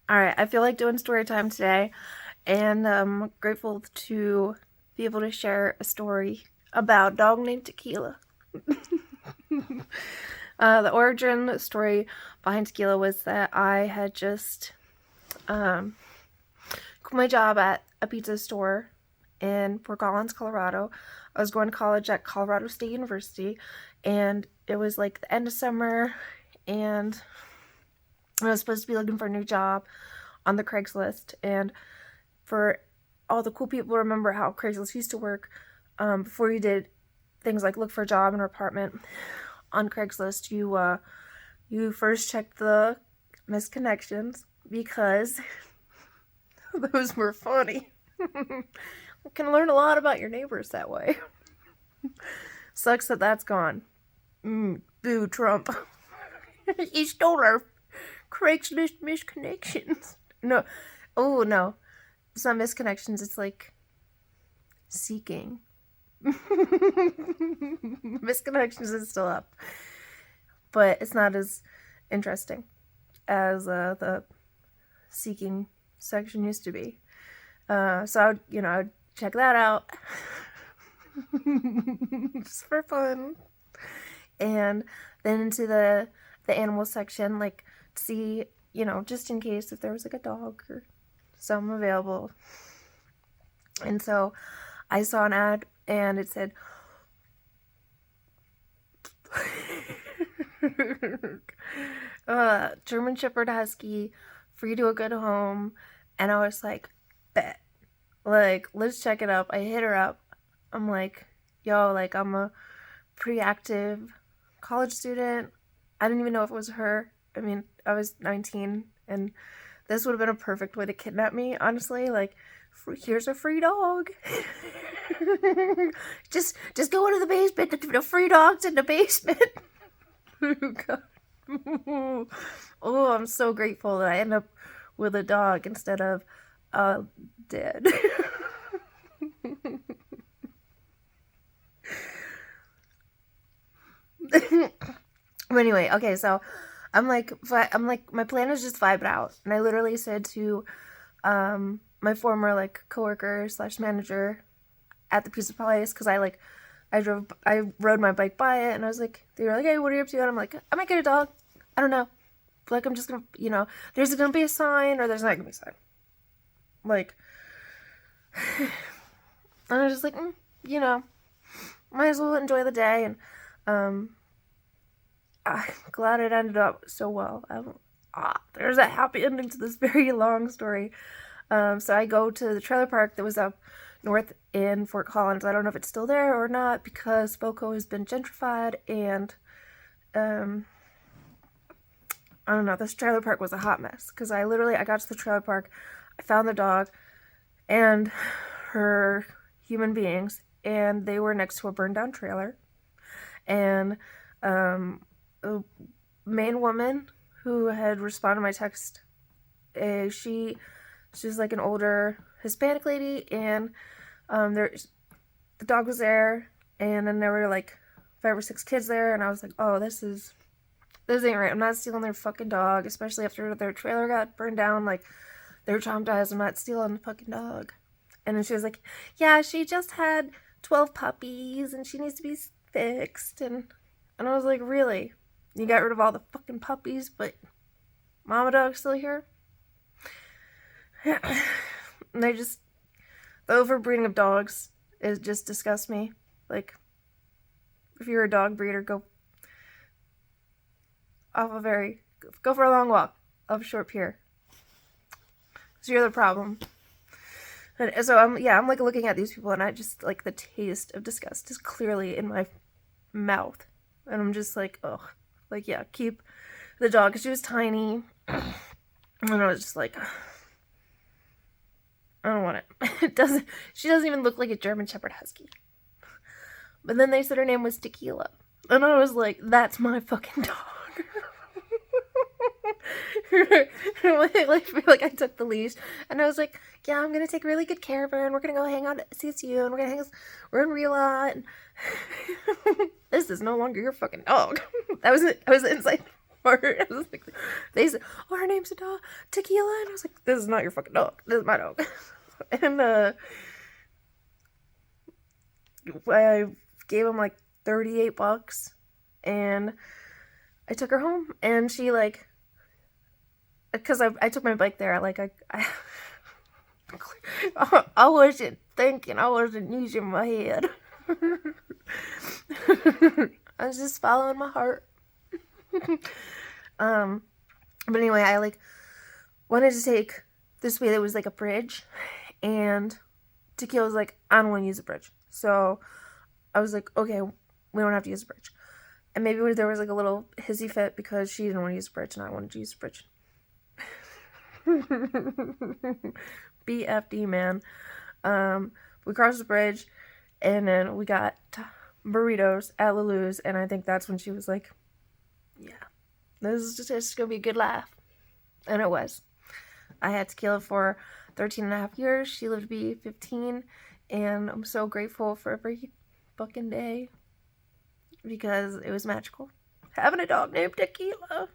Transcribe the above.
All right, I feel like doing story time today, and I'm grateful to be able to share a story about a dog named Tequila. The origin story behind Tequila was that I had just um, quit my job at a pizza store in Fort Collins, Colorado. I was going to college at Colorado State University, and it was like the end of summer, and I was supposed to be looking for a new job on the Craigslist. And for all the cool people, remember how Craigslist used to work. Before you did things like look for a job in an apartment on Craigslist, you first checked the missed connections because those were funny. You can learn a lot about your neighbors that way. Sucks that that's gone. Boo, Trump. He stole our Craigslist misconnections. No. Oh, no. It's not misconnections. It's like seeking. Misconnections is still up. But it's not as interesting as the seeking section used to be. So I'd check that out. Just for fun. And then into the animal section, like to see, just in case if there was like a dog or some available. And so I saw an ad and it said German Shepherd Husky, free to a good home. And I was like, bet. Like, let's check it up. I hit her up. I'm like, yo, like, I'm a pretty active college student. I didn't even know if it was her. I mean, I was 19, and this would have been a perfect way to kidnap me, honestly. Like, here's a free dog. just go into the basement. The free dog's in the basement. Oh, God. Oh, I'm so grateful that I end up with a dog instead of dead. But anyway, okay, so my plan is just vibe it out, and I literally said to my former like coworker slash manager at the pizza place, because I rode my bike by it, and I was like, they were like, hey, what are you up to? And I'm like, I might get a dog. I don't know. Like, I'm just gonna, there's gonna be a sign or there's not gonna be a sign. Like, and I was just like, might as well enjoy the day, and I'm glad it ended up so well. There's a happy ending to this very long story. So I go to the trailer park that was up north in Fort Collins. I don't know if it's still there or not because FOCO has been gentrified, and I don't know. This trailer park was a hot mess because I got to the trailer park, I found the dog and her human beings, and they were next to a burned down trailer. And a main woman who had responded to my text, she's like an older Hispanic lady, and the dog was there, and then there were like 5 or 6 kids there, and I was like, oh, this ain't right. I'm not stealing their fucking dog, especially after their trailer got burned down. Like, they're traumatized. I'm not stealing the fucking dog. And then she was like, yeah, she just had 12 puppies and she needs to be fixed. And I was like, really? You got rid of all the fucking puppies, but mama dog's still here? And the overbreeding of dogs just disgusts me. Like, if you're a dog breeder, go for a long walk off a short pier. So you're the problem. And so I'm like looking at these people, and I just like the taste of disgust is clearly in my mouth, and I'm just like, ugh, like, yeah, keep the dog, because she was tiny, and I was just like, I don't want it. She doesn't even look like a German Shepherd Husky. But then they said her name was Tequila, and I was like, that's my fucking dog. like I took the leash, and I was like, yeah, I'm gonna take really good care of her, and we're gonna go hang out at CSU, and we're in Rila, and this is no longer your fucking dog. That was it. I was inside. I was like, they said, "Oh, her name's a dog, Tequila," and I was like, "This is not your fucking dog. This is my dog." And I gave him like $38, and I took her home, and she like, because I took my bike there, like I wasn't thinking, I wasn't using my head. I was just following my heart. But anyway, I like wanted to take this way that was like a bridge, and Tequila was like, "I don't want to use the bridge." So I was like, "Okay, we don't have to use the bridge." And maybe there was like a little hissy fit because she didn't want to use the bridge and I wanted to use the bridge. BFD, man. We crossed the bridge, and then we got burritos at Lulu's, and I think that's when she was like, "Yeah, this is just gonna be a good laugh." And it was. I had Tequila for 13 and a half years. She lived to be 15, and I'm so grateful for every fucking day because it was magical having a dog named Tequila.